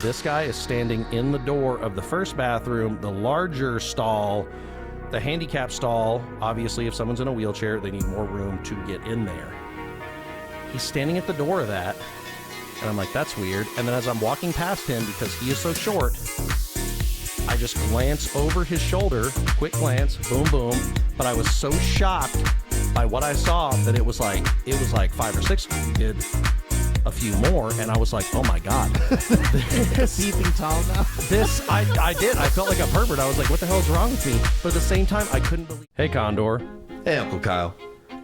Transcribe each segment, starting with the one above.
This guy is standing in the door of the first bathroom, the larger stall, the handicap stall. Obviously, if someone's in a wheelchair, they need more room to get in there. He's standing at the door of that, and I'm like, that's weird. And then as I'm walking past him, because he is so short, I just glance over his shoulder, quick glance, boom, boom. But I was so shocked by what I saw that it was like 5 or 6 did a few more, and I was like, oh my God. Peeping Tom now. I did. I felt like a pervert. I was like, what the hell is wrong with me? But at the same time, I couldn't believe. Hey, Condor. Hey, Uncle Kyle.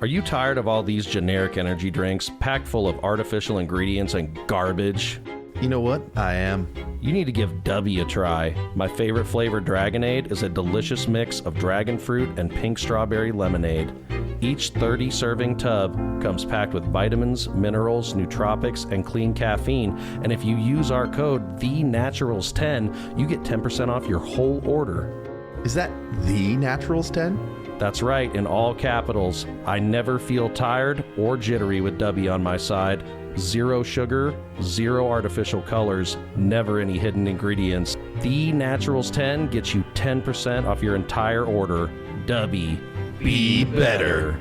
Are you tired of all these generic energy drinks packed full of artificial ingredients and garbage? You know what? I am. You need to give W a try. My favorite flavor, Dragonade, is a delicious mix of dragon fruit and pink strawberry lemonade. Each 30-serving tub comes packed with vitamins, minerals, nootropics, and clean caffeine. And if you use our code THENaturals10, you get 10% off your whole order. Is that The Naturals 10? That's right, in all capitals. I never feel tired or jittery with W on my side. 0 sugar, 0 artificial colors, never any hidden ingredients. The Naturals 10 gets you 10% off your entire order. W. Be better.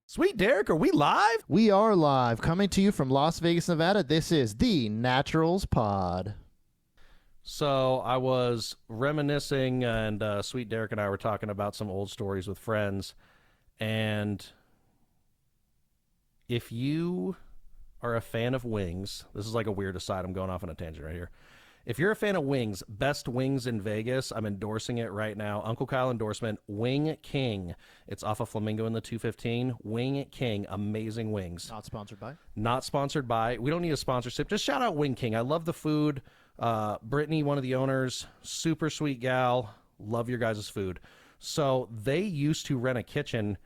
Sweet Derek, are we live? We are live, coming to you from Las Vegas, Nevada. This is the Naturals Pod. So I was reminiscing, and Sweet Derek and I were talking about some old stories with friends. And if you are a fan of wings, this is like a weird aside. I'm going off on a tangent right here. If you're a fan of wings, best wings in Vegas, I'm endorsing it right now. Uncle Kyle endorsement, Wing King. It's off of Flamingo in the 215. Wing King, amazing wings. Not sponsored by? Not sponsored by. We don't need a sponsorship. Just shout out Wing King. I love the food. Brittany, one of the owners, super sweet gal. Love your guys' food. So they used to rent a kitchen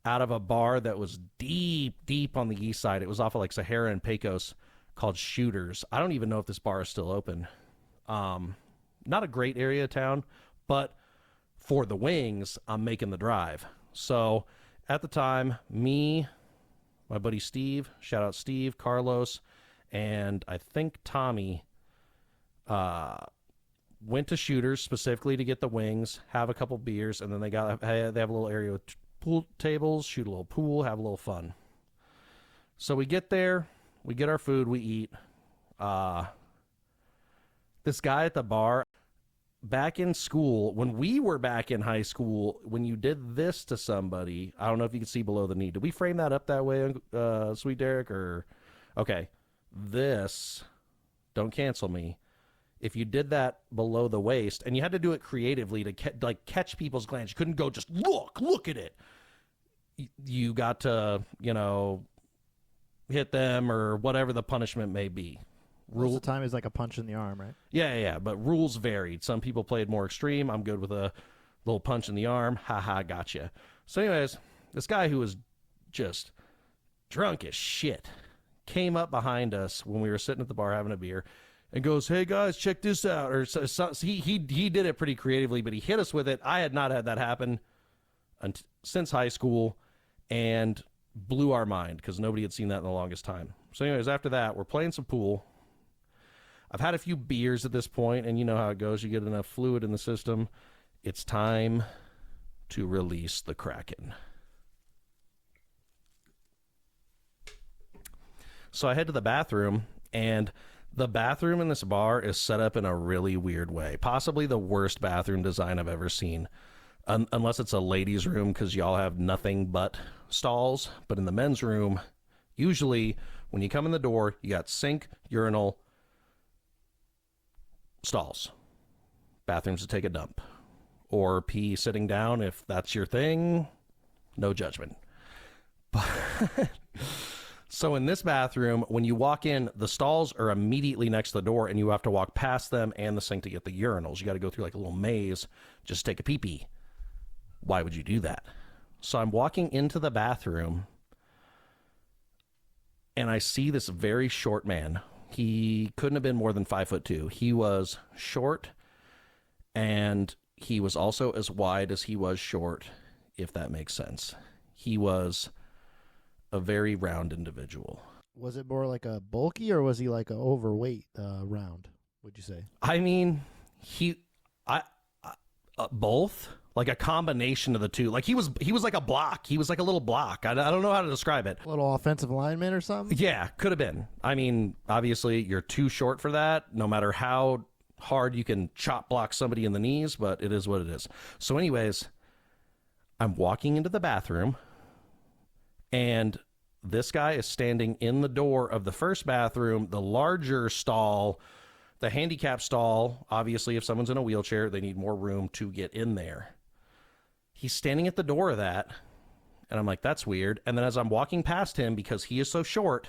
out of a bar that was deep on the east side. It was off of like Sahara and Pecos, called Shooters. I don't even know if this bar is still open. Not a great area of town, but for the wings, I'm making the drive. So at the time, me, my buddy Steve, shout out Steve, Carlos, and I think Tommy went to Shooters specifically to get the wings, have a couple beers, and then they have a little area with pool tables, shoot a little pool, have a little fun. So we get there, we get our food, we eat. This guy at the bar, back in school, when we were back in high school, when you did this to somebody, I don't know if you can see below the knee. Did we frame that up that way, Sweet Derek? Or okay, this, don't cancel me. If you did that below the waist, and you had to do it creatively to catch people's glance, you couldn't go just look at it. You got to, hit them or whatever the punishment may be. Most of the time is like a punch in the arm, right? Yeah, but rules varied. Some people played more extreme. I'm good with a little punch in the arm. Gotcha. So anyways, this guy who was just drunk as shit came up behind us when we were sitting at the bar having a beer and goes, hey guys, check this out. Or so he did it pretty creatively, but he hit us with it. I had not had that happen since high school, and blew our mind because nobody had seen that in the longest time. So anyways, after that, we're playing some pool. I've had a few beers at this point, and you know how it goes. You get enough fluid in the system. It's time to release the Kraken. So I head to the bathroom, and the bathroom in this bar is set up in a really weird way. Possibly the worst bathroom design I've ever seen. Unless it's a ladies' room, because y'all have nothing but stalls. But in the men's room, usually when you come in the door, you got sink, urinal, stalls, bathrooms to take a dump, or pee sitting down if that's your thing. No judgment. But so in this bathroom, when you walk in, the stalls are immediately next to the door, and you have to walk past them and the sink to get the urinals. You got to go through like a little maze just to take a pee-pee. Why would you do that? So I'm walking into the bathroom, and I see this very short man. He couldn't have been more than 5'2". He was short, and he was also as wide as he was short, if that makes sense. He was a very round individual. Was it more like a bulky or was he like a overweight round? Would you say? I mean, both, like a combination of the two. Like he was like a block. He was like a little block. I don't know how to describe it. A little offensive lineman or something? Yeah, could have been. I mean, obviously you're too short for that, no matter how hard you can chop block somebody in the knees, but it is what it is. So anyways, I'm walking into the bathroom and this guy is standing in the door of the first bathroom, the larger stall, the handicap stall. Obviously, if someone's in a wheelchair, they need more room to get in there. He's standing at the door of that, and I'm like, that's weird. And then as I'm walking past him, because he is so short,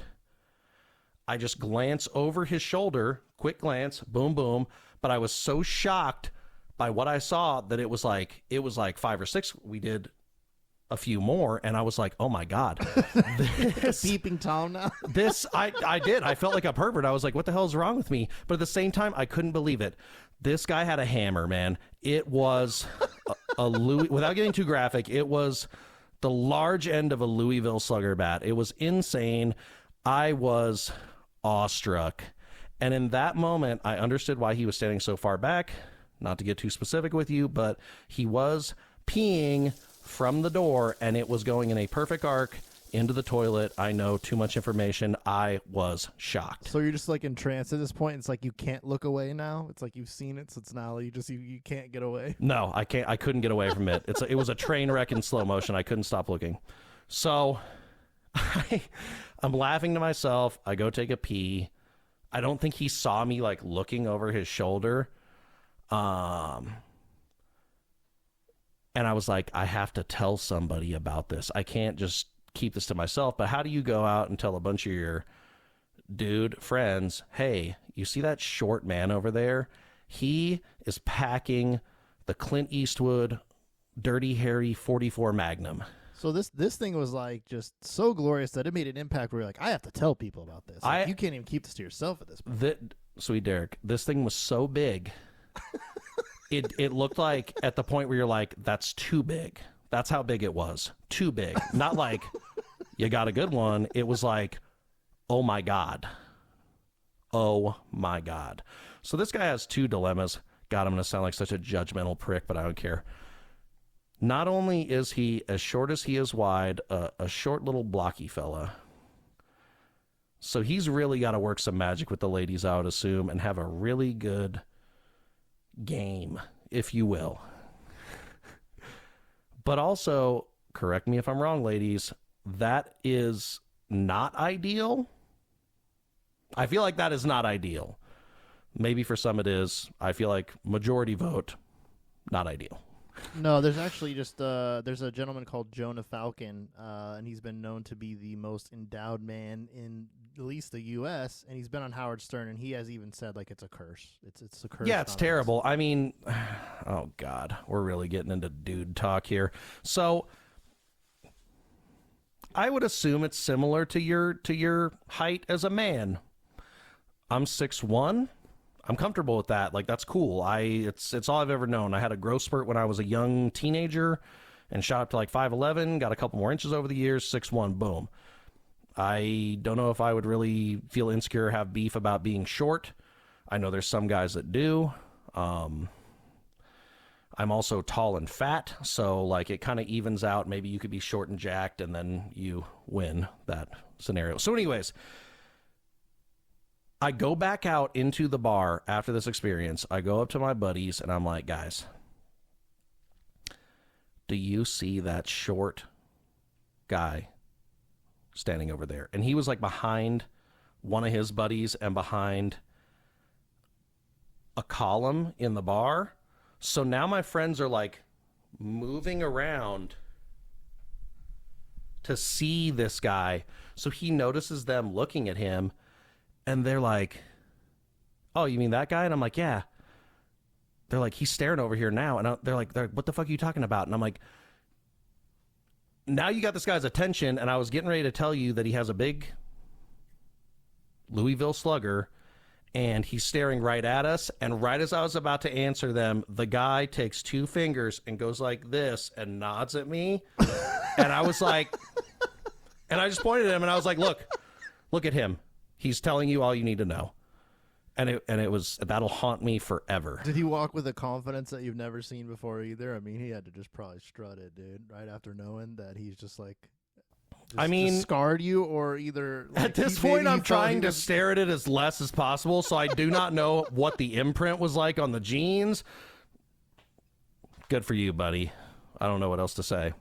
I just glance over his shoulder, quick glance, boom, boom. But I was so shocked by what I saw that it was like 5 or 6. We did a few more, and I was like, oh my God. This peeping Tom now? I did. I felt like a pervert. I was like, what the hell is wrong with me? But at the same time, I couldn't believe it. This guy had a hammer, man. It was a Louis, without getting too graphic, it was the large end of a Louisville SLUGGER bat. It was insane. I was awestruck. And in that moment, I understood why he was standing so far back. Not to get too specific with you, but he was peeing from the door, and it was going in a perfect arc into the toilet. I know too much information. I was shocked. So you're just like in trance at this point. It's like you can't look away now. It's like you've seen it, so it's now you can't get away. No, I can't. I couldn't get away from it. It was a train wreck in slow motion. I couldn't stop looking. So I'm laughing to myself. I go take a pee. I don't think he saw me like looking over his shoulder. And I was like, I have to tell somebody about this. I can't just keep this to myself. But how do you go out and tell a bunch of your dude friends, hey, you see that short man over there? He is packing the Clint Eastwood Dirty Harry 44 Magnum. So this thing was like just so glorious that it made an impact where you're like, I have to tell people about this. Like, you can't even keep this to yourself at this point. Sweet Derek, this thing was so big. It looked like at the point where you're like, that's too big. That's how big it was. Too big. Not like you got a good one. It was like, oh my God. Oh my God. So this guy has two dilemmas. God, I'm going to sound like such a judgmental prick, but I don't care. Not only is he as short as he is wide, a short little blocky fella. So he's really got to work some magic with the ladies, I would assume, and have a really good game, if you will. But also, correct me if I'm wrong, ladies, that is not ideal. I feel like that is not ideal. Maybe for some it is. I feel like majority vote, not ideal. No, there's actually just there's a gentleman called Jonah Falcon, and he's been known to be the most endowed man in at least the U.S. And he's been on Howard Stern, and he has even said like it's a curse. It's a curse. Yeah, it's terrible. I mean, oh God, we're really getting into dude talk here. So I would assume it's similar to your height as a man. I'm 6'1". I'm comfortable with that. Like, that's cool. It's all I've ever known. I had a growth spurt when I was a young teenager and shot up to like 5'11", got a couple more inches over the years, 6'1", boom. I don't know if I would really feel insecure or have beef about being short. I know there's some guys that do. I'm also tall and fat, so like it kind of evens out. Maybe you could be short and jacked and then you win that scenario. So anyways, I go back out into the bar after this experience. I go up to my buddies and I'm like, guys, do you see that short guy standing over there? And he was like behind one of his buddies and behind a column in the bar. So now my friends are like moving around to see this guy. So he notices them looking at him. And they're like, oh, you mean that guy? And I'm like, yeah. They're like, he's staring over here now. And they're like, what the fuck are you talking about? And I'm like, now you got this guy's attention. And I was getting ready to tell you that he has a big Louisville SLUGGER. And he's staring right at us. And right as I was about to answer them, the guy takes 2 fingers and goes like this and nods at me. And I was like, and I just pointed at him and I was like, look, Look at him. He's telling you all you need to know. And it was, that'll haunt me forever. Did he walk with a confidence that you've never seen before either? I mean, he had to just probably strut it, dude, right after knowing that he's just like, just scarred you, or either like, at this point I'm trying to stare at it as less as possible, so I do not know what the imprint was like on the jeans. Good for you, buddy. I don't know what else to say.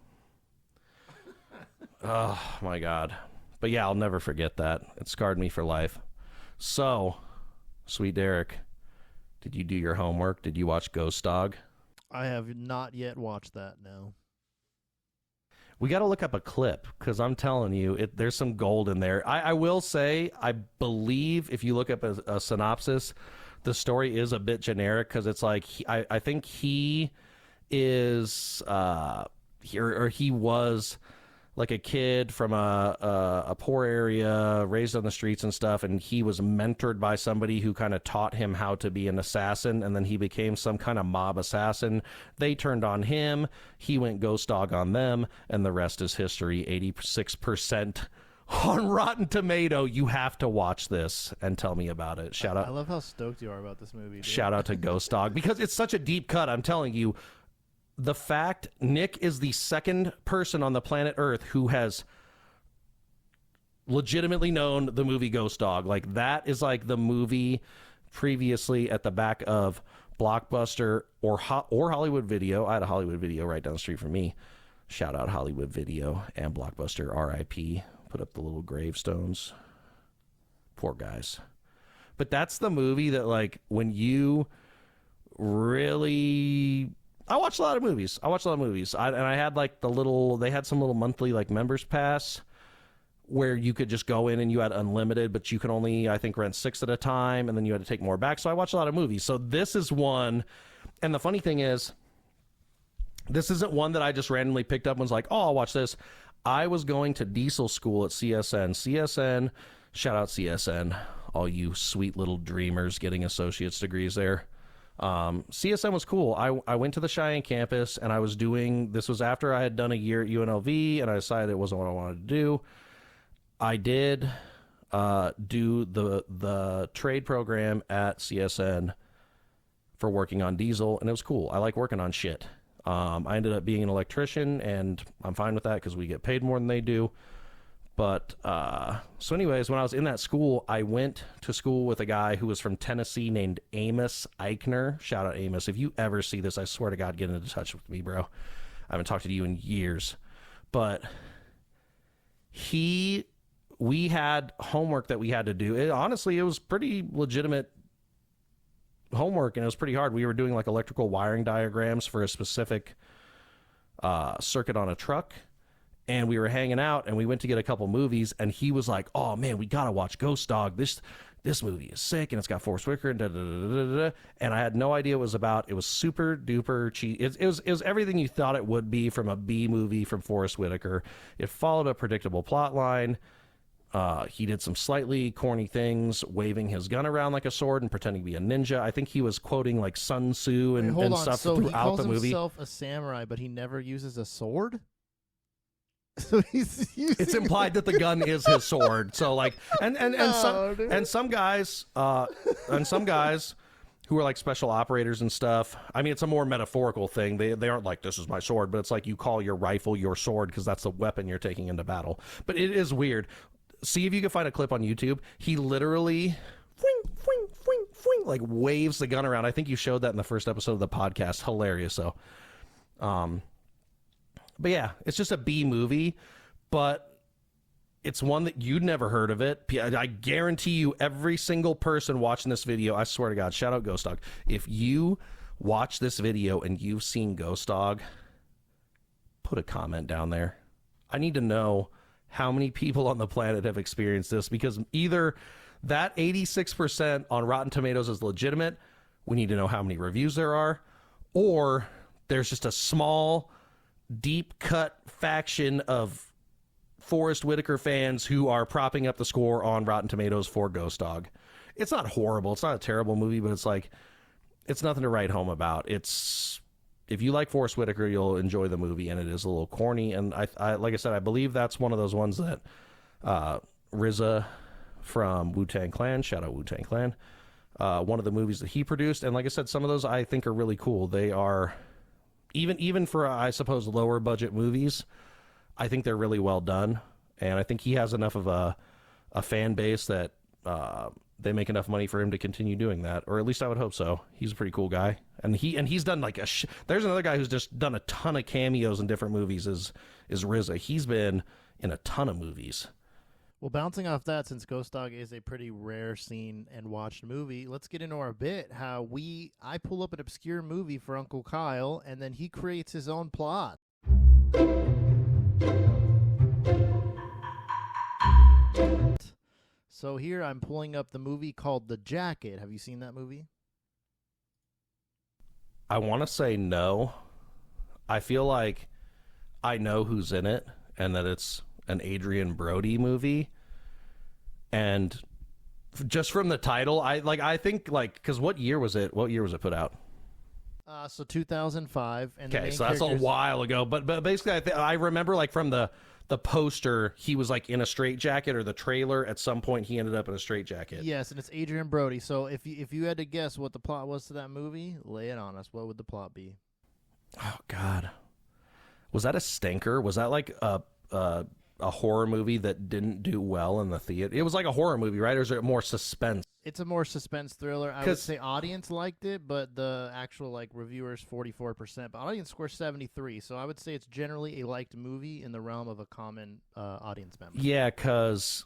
Oh my God. But yeah, I'll never forget that. It scarred me for life. So, Sweet Derek, did you do your homework? Did you watch Ghost Dog? I have not yet watched that, no. We got to look up a clip, because I'm telling you, there's some gold in there. I will say, I believe if you look up a synopsis, the story is a bit generic, because it's like, I think he is, he was like a kid from a poor area, raised on the streets and stuff, and he was mentored by somebody who kind of taught him how to be an assassin, and then he became some kind of mob assassin. They turned on him, he went ghost dog on them, and the rest is history. 86% on Rotten Tomato. You have to watch this and tell me about it. Shout out. I love how stoked you are about this movie, dude. Shout out to Ghost Dog, because it's such a deep cut. I'm telling you, the fact Nick is the second person on the planet Earth who has legitimately known the movie Ghost Dog. Like, that is like the movie previously at the back of Blockbuster or Hollywood Video. I had a Hollywood Video right down the street from me. Shout out Hollywood Video and Blockbuster, RIP. Put up the little gravestones. Poor guys. But that's the movie that, like, when you really... I watched a lot of movies. And I had like they had some little monthly like members pass where you could just go in and you had unlimited, but you could only, I think, rent 6 at a time, and then you had to take more back. So I watched a lot of movies. So this is one. And the funny thing is, this isn't one that I just randomly picked up and was like, oh, I'll watch this. I was going to diesel school at CSN. Shout out CSN, all you sweet little dreamers getting associate's degrees there. CSN was cool. I went to the Cheyenne campus, and this was after I had done a year at UNLV, and I decided it wasn't what I wanted to do. I did do the trade program at CSN for working on diesel, and it was cool. I like working on shit. I ended up being an electrician, and I'm fine with that because we get paid more than they do. But, so anyways, when I was in that school, I went to school with a guy who was from Tennessee named Amos Eichner. Shout out Amos. If you ever see this, I swear to God, get into touch with me, bro. I haven't talked to you in years. But we had homework that we had to do. Honestly, it was pretty legitimate homework, and it was pretty hard. We were doing like electrical wiring diagrams for a specific circuit on a truck. And we were hanging out, and we went to get a couple movies, and he was like, oh, man, we got to watch Ghost Dog. This movie is sick, and it's got Forrest Whitaker, and da-da-da-da-da-da. And I had no idea what it was about. It was super duper cheap. It was everything you thought it would be from a B movie from Forrest Whitaker. It followed a predictable plot line. He did some slightly corny things, waving his gun around like a sword and pretending to be a ninja. I think he was quoting like Sun Tzu and stuff so throughout the movie. He calls himself a samurai, but he never uses a sword? So it's implied that the gun is his sword. So like, and some guys who are like special operators and stuff. I mean, it's a more metaphorical thing. They aren't like, this is my sword, but it's like you call your rifle your sword because that's the weapon you're taking into battle. But it is weird. See if you can find a clip on YouTube. He literally like waves the gun around. I think you showed that in the first episode of the podcast. Hilarious. So, but yeah, it's just a B movie, but it's one that you'd never heard of it. I guarantee you every single person watching this video, I swear to God, shout out Ghost Dog. If you watch this video and you've seen Ghost Dog, put a comment down there. I need to know how many people on the planet have experienced this, because either that 86% on Rotten Tomatoes is legitimate, we need to know how many reviews there are, or there's just a small deep cut faction of Forrest Whitaker fans who are propping up the score on Rotten Tomatoes for Ghost Dog. It's not horrible. It's not a terrible movie, but it's like, it's nothing to write home about. It's, if you like Forrest Whitaker, you'll enjoy the movie, and it is a little corny. And I like I said, I believe that's one of those ones that RZA from Wu-Tang Clan. Shout out Wu-Tang Clan. One of the movies that he produced. And like I said, some of those I think are really cool. They are, even for, I suppose, lower budget movies, I think they're really well done. And I think he has enough of a fan base that they make enough money for him to continue doing that. Or at least I would hope so. He's a pretty cool guy. And he's done like there's another guy who's just done a ton of cameos in different movies is RZA. He's been in a ton of movies. Well, bouncing off that, since Ghost Dog is a pretty rare seen and watched movie, let's get into our bit. How I pull up an obscure movie for Uncle Kyle, and then he creates his own plot. So here I'm pulling up the movie called The Jacket. Have you seen that movie? I want to say no. I feel like I know who's in it and that it's an Adrian Brody movie. And just from the title, I think because what year was it? What year was it put out? So 2005. Okay, so that's a while ago. But basically, I remember like from the poster, he was like in a straitjacket, or the trailer. At some point, he ended up in a straitjacket. Yes, and it's Adrian Brody. So if you had to guess what the plot was to that movie, lay it on us. What would the plot be? Oh God, was that a stinker? Was that like a horror movie that didn't do well in the theater? It was like a horror movie, right? Or is it more suspense? It's a more suspense thriller. I would say audience liked it, but the actual like reviewers 44%, but audience score 73. So I would say it's generally a liked movie in the realm of a common audience member. Yeah, because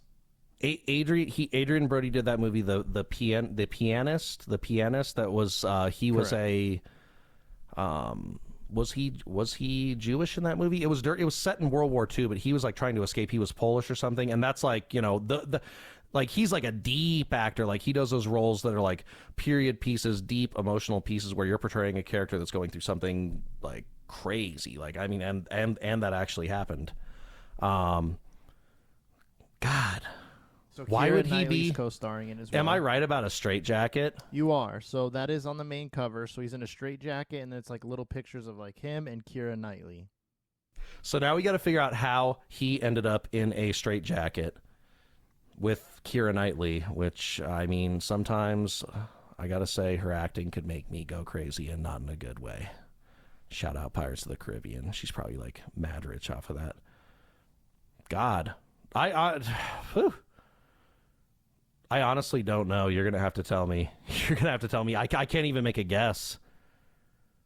Adrian Brody did that movie, the pianist. That was he was Correct. was he Jewish in that movie? It was set in World War II, but he was like trying to escape. He was Polish or something, and that's like, you know, the like he's like a deep actor. Like he does those roles that are like period pieces, deep emotional pieces where you're portraying a character that's going through something like crazy. Like I mean, and that actually happened. God. So Why Keira would he Knightley's be co-starring in as well. Am I right about a straitjacket? You are. So that is on the main cover. So he's in a straitjacket, and then it's like little pictures of like him and Keira Knightley. So now we got to figure out how he ended up in a straitjacket with Keira Knightley, which, I mean, sometimes I got to say her acting could make me go crazy and not in a good way. Shout out Pirates of the Caribbean. She's probably like mad rich off of that. God. I honestly don't know. You're going to have to tell me. I can't even make a guess.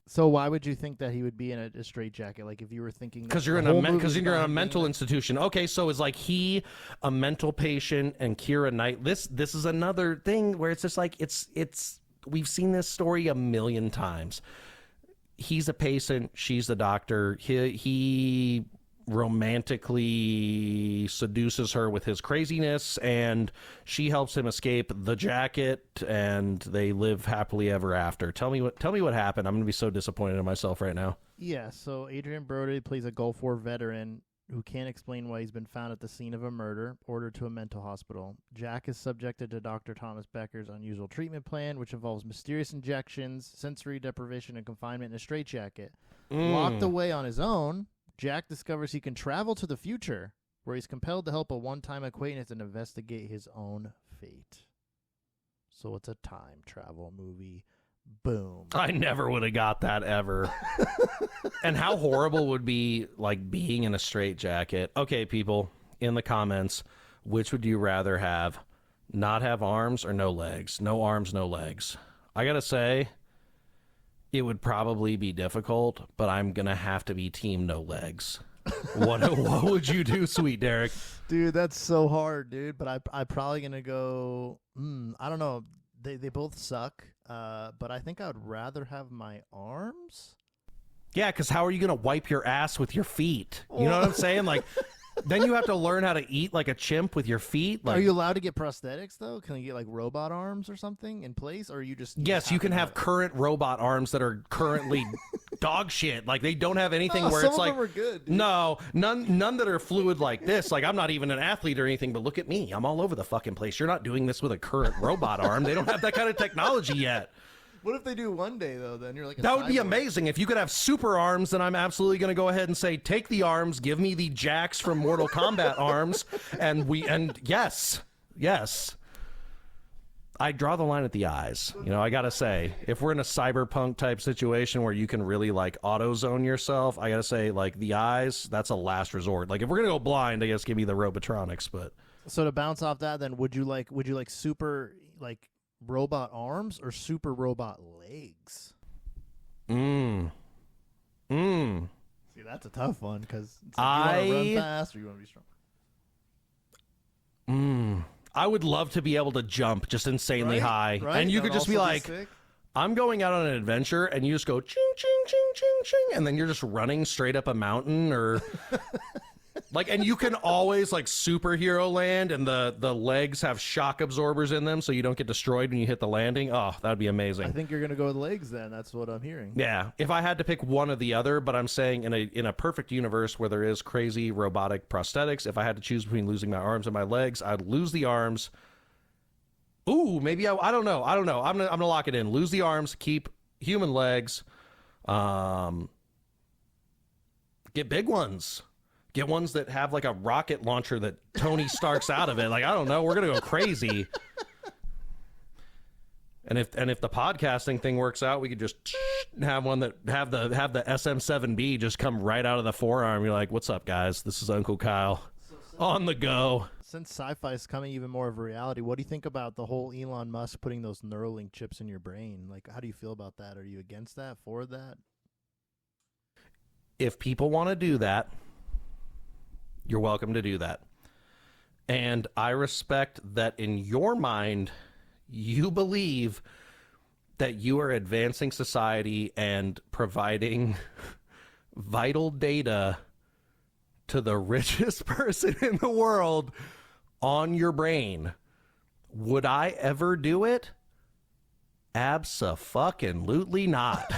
So why would you think that he would be in a straitjacket? Like if you were thinking, because you're in a mental institution. Okay, so is like he a mental patient and Keira Knight? This is another thing where it's just like it's we've seen this story a million times. He's a patient, she's the doctor. He romantically seduces her with his craziness, and she helps him escape the jacket, and they live happily ever after. Tell me what happened. I'm gonna be so disappointed in myself right now. Yeah, so Adrian Brody plays a Gulf War veteran who can't explain why he's been found at the scene of a murder, ordered to a mental hospital. Jack is subjected to Dr. Thomas Becker's unusual treatment plan, which involves mysterious injections, sensory deprivation, and confinement in a straitjacket. Locked away on his own, Jack discovers he can travel to the future, where he's compelled to help a one-time acquaintance and investigate his own fate. So it's a time travel movie. Boom. I never would have got that ever. And how horrible would be like being in a straitjacket? Okay, people, in the comments, which would you rather have? Not have arms or no legs? No arms, no legs. I gotta say, it would probably be difficult, but I'm going to have to be team no legs. What would you do, sweet Derek? Dude, that's so hard, dude. But I'm probably going to go, I don't know. They both suck, but I think I would rather have my arms. Yeah, because how are you going to wipe your ass with your feet? You know what I'm saying? Like, then you have to learn how to eat like a chimp with your feet. Like, are you allowed to get prosthetics, though? Can you get like robot arms or something in place? Or you just... Yes, you can have current robot arms that are currently dog shit. Like, they don't have anything where some it's like... Some of them are good, dude. No, none that are fluid like this. Like, I'm not even an athlete or anything, but look at me. I'm all over the fucking place. You're not doing this with a current robot arm. They don't have that kind of technology yet. What if they do one day, though? Then you're like a That would be cyborg. amazing. If you could have super arms, then I'm absolutely going to go ahead and say, take the arms, give me the Jax from Mortal Kombat arms, and yes, Yes. I draw the line at the eyes. You know, I gotta say, if we're in a cyberpunk type situation where you can really like auto zone yourself, I gotta say, like the eyes, that's a last resort. Like if we're gonna go blind, I guess give me the robotronics. But So to bounce off that, then would you like super like robot arms or super robot legs? See, that's a tough one because you want to run fast or you want to be strong. I would love to be able to jump just insanely high. Right? And you That could just would be also like, sick. I'm going out on an adventure, and you just go ching, ching, ching, ching, ching, and then you're just running straight up a mountain or... Like, and you can always, like, superhero land, and the legs have shock absorbers in them so you don't get destroyed when you hit the landing. Oh, that'd be amazing. I think you're going to go with legs then. That's what I'm hearing. Yeah, if I had to pick one or the other, but I'm saying in a perfect universe where there is crazy robotic prosthetics, if I had to choose between losing my arms and my legs, I'd lose the arms. Ooh, maybe I don't know. I'm gonna lock it in. Lose the arms, keep human legs. Get big ones. Get ones that have like a rocket launcher that Tony Stark's out of it. Like, I don't know. We're gonna go crazy. And if the podcasting thing works out, we could just have one that have the SM7B just come right out of the forearm. You're like, what's up, guys? This is Uncle Kyle on the go. Since sci-fi is coming even more of a reality, what do you think about the whole Elon Musk putting those Neuralink chips in your brain? Like, how do you feel about that? Are you against that, for that? If people want to do that, you're welcome to do that. And I respect that in your mind, you believe that you are advancing society and providing vital data to the richest person in the world on your brain. Would I ever do it? Abso-fucking-lutely not.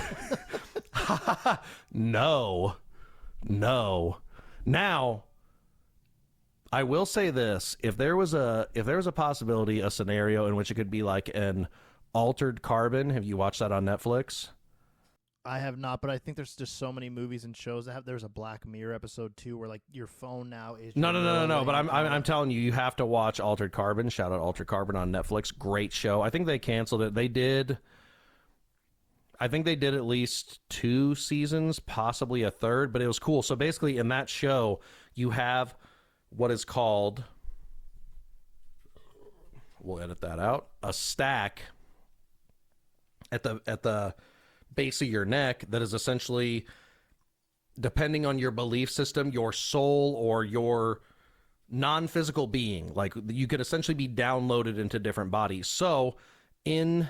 No. Now, I will say this: if there was a possibility, a scenario in which it could be like an altered carbon. Have you watched that on Netflix? I have not, but I think there's just so many movies and shows that have. There's a Black Mirror episode too, where like your phone now is. No. But I'm telling you, you have to watch Altered Carbon. Shout out Altered Carbon on Netflix. Great show. I think they canceled it. I think they did at least 2 seasons, possibly a third, but it was cool. So basically, in that show, you have what is called, we'll edit that out, a stack at the base of your neck that is essentially, depending on your belief system, your soul or your non-physical being. Like, you could essentially be downloaded into different bodies. So in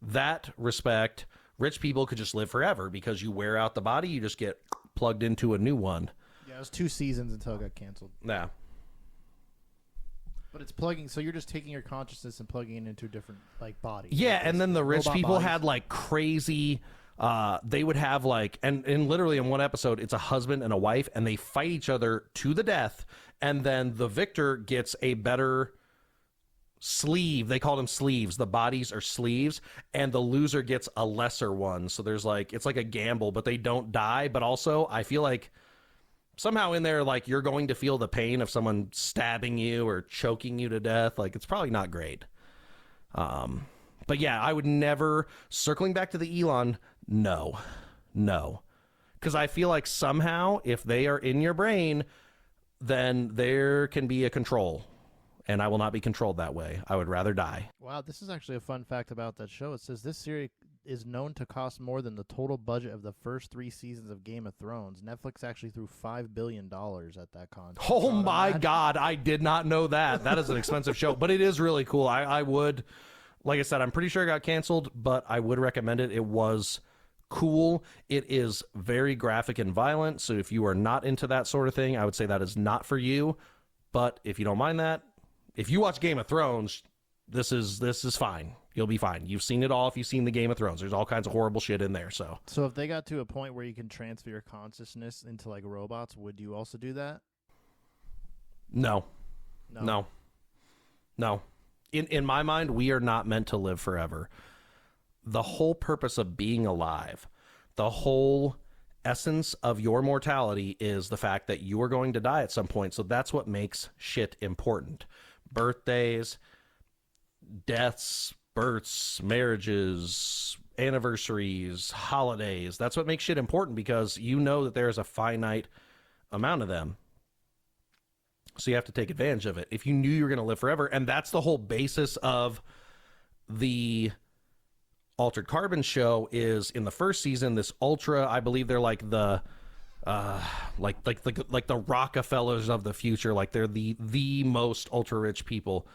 that respect, rich people could just live forever because you wear out the body, you just get plugged into a new one. Yeah, it was 2 seasons until it got canceled. Yeah. But it's plugging, so you're just taking your consciousness and plugging it into a different like body. Yeah, like, and then the rich robot people bodies. had like crazy, they would have like, and literally in one episode, it's a husband and a wife, and they fight each other to the death, and then the victor gets a better sleeve. They call them sleeves. The bodies are sleeves, and the loser gets a lesser one. So there's like, it's like a gamble, but they don't die. But also, I feel like somehow in there, like, you're going to feel the pain of someone stabbing you or choking you to death. Like, it's probably not great. But yeah, I would never, circling back to the Elon, no. Because I feel like somehow, if they are in your brain, then there can be a control. And I will not be controlled that way. I would rather die. Wow, this is actually a fun fact about that show. It says this series is known to cost more than the total budget of the first 3 seasons of Game of Thrones. Netflix actually threw $5 billion at that content. Oh my God, I did not know that. That is an expensive show, but it is really cool. I would, like I said, I'm pretty sure it got canceled, but I would recommend it. It was cool. It is very graphic and violent, so if you are not into that sort of thing, I would say that is not for you. But if you don't mind that, if you watch Game of Thrones, this is fine. You'll be fine. You've seen it all if you've seen the Game of Thrones. There's all kinds of horrible shit in there. So if they got to a point where you can transfer your consciousness into like robots, would you also do that? No. In my mind, we are not meant to live forever. The whole purpose of being alive, the whole essence of your mortality is the fact that you are going to die at some point. So that's what makes shit important. birthdays, deaths, births, marriages, anniversaries, holidays. That's what makes shit important, because you know that there's a finite amount of them. So you have to take advantage of it. If you knew you were going to live forever, and that's the whole basis of the Altered Carbon show, is in the first season, this ultra, I believe they're like the like the Rockefellers of the future, like they're the most ultra rich people,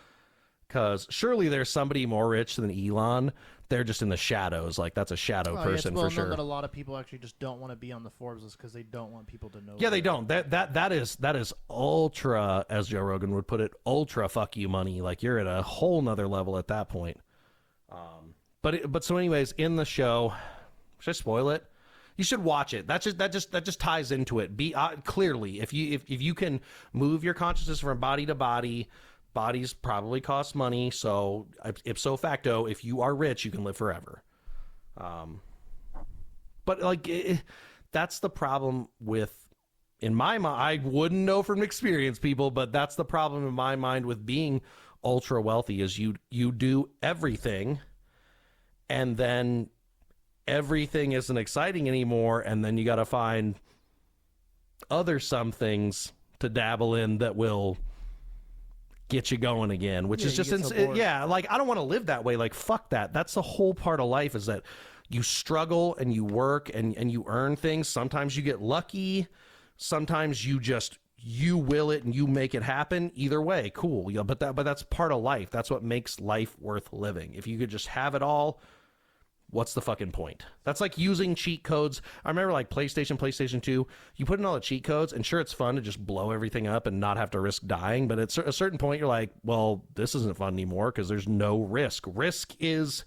because surely there's somebody more rich than Elon. They're just in the shadows, like that's a shadow person for sure. That a lot of people actually just don't want to be on the Forbes list because they don't want people to know. Yeah, they don't. That is ultra, as Joe Rogan would put it, ultra fuck you money. Like you're at a whole nother level at that point. But so anyways, in the show, should I spoil it? You should watch it. That just ties into it. Clearly, if you can move your consciousness from body to body, bodies probably cost money. So ipso facto, if you are rich, you can live forever. But like that's the problem with, in my mind, I wouldn't know from experience, people, but that's the problem in my mind with being ultra wealthy, is you do everything, and then everything isn't exciting anymore, and then you got to find other some things to dabble in that will get you going again, which is just like I don't want to live that way. Like fuck that. That's the whole part of life, is that you struggle and you work and you earn things. Sometimes you get lucky, sometimes you will it and you make it happen. Either way, cool. Yeah, but that's part of life. That's what makes life worth living. If you could just have it all, what's the fucking point? That's like using cheat codes. I remember like PlayStation 2, you put in all the cheat codes, and sure, it's fun to just blow everything up and not have to risk dying. But at a certain point, you're like, well, this isn't fun anymore because there's no risk. Risk is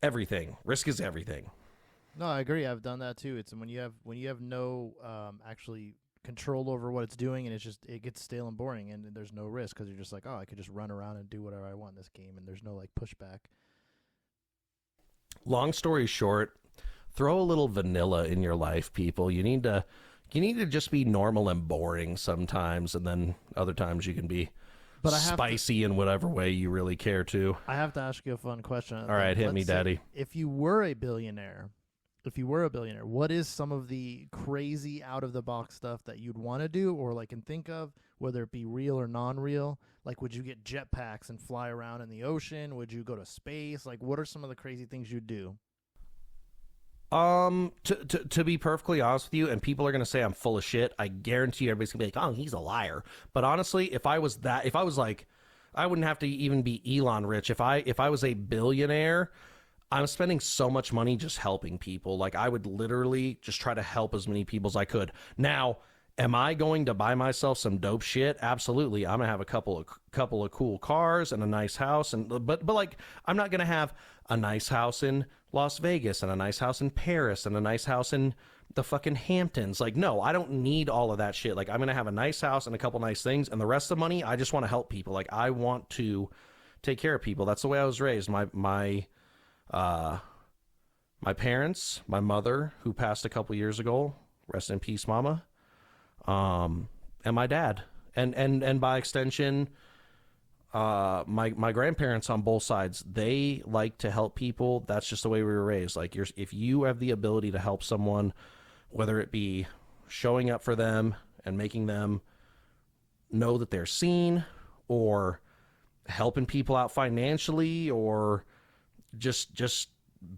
everything. Risk is everything. No, I agree. I've done that too. It's when you have no actually control over what it's doing, and it gets stale and boring, and there's no risk because you're just like, oh, I could just run around and do whatever I want in this game, and there's no like pushback. Long story short, throw a little vanilla in your life, people. You need to just be normal and boring sometimes, and then other times you can be spicy in whatever way you really care to. I have to ask you a fun question. All right, hit me, Daddy. If you were a billionaire, what is some of the crazy out of the box stuff that you'd want to do or like can think of, whether it be real or non-real? Like, would you get jetpacks and fly around in the ocean? Would you go to space? Like, what are some of the crazy things you'd do? To be perfectly honest with you, and people are going to say I'm full of shit, I guarantee everybody's going to be like, oh, he's a liar. But honestly, if I was like, I wouldn't have to even be Elon rich. If I was a billionaire, I'm spending so much money just helping people. Like, I would literally just try to help as many people as I could. Now, am I going to buy myself some dope shit? Absolutely. I'm gonna have a couple of cool cars and a nice house, but like, I'm not gonna have a nice house in Las Vegas and a nice house in Paris and a nice house in the fucking Hamptons. Like, no, I don't need all of that shit. Like, I'm gonna have a nice house and a couple nice things, and the rest of the money, I just want to help people. Like, I want to take care of people. That's the way I was raised. My parents, my mother, who passed a couple years ago, rest in peace, mama. And my dad, and by extension, my grandparents on both sides, they like to help people. That's just the way we were raised. Like, if you have the ability to help someone, whether it be showing up for them and making them know that they're seen, or helping people out financially, or just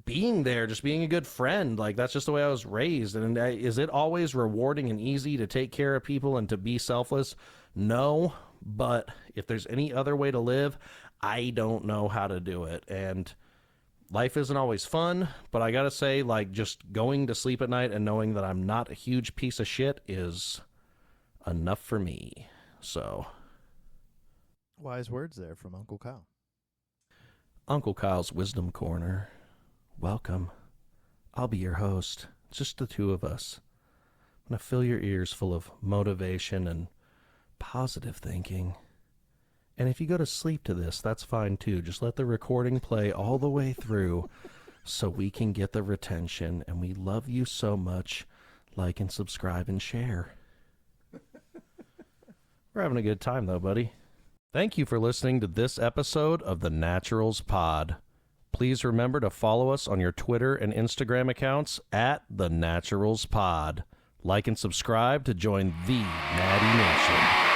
being there, just being a good friend, like, that's just the way I was raised. And is it always rewarding and easy to take care of people and to be selfless? No, but if there's any other way to live, I don't know how to do it. And life isn't always fun, but I gotta say, like, just going to sleep at night and knowing that I'm not a huge piece of shit is enough for me. So, wise words there from Uncle Kyle. Uncle Kyle's Wisdom Corner. Welcome. I'll be your host. It's just the two of us. I'm going to fill your ears full of motivation and positive thinking. And if you go to sleep to this, that's fine too. Just let the recording play all the way through so we can get the retention. And we love you so much. Like and subscribe and share. We're having a good time though, buddy. Thank you for listening to this episode of the Naturals Pod. Please remember to follow us on your Twitter and Instagram accounts at the Naturals Pod. Like and subscribe to join the Natty Nation.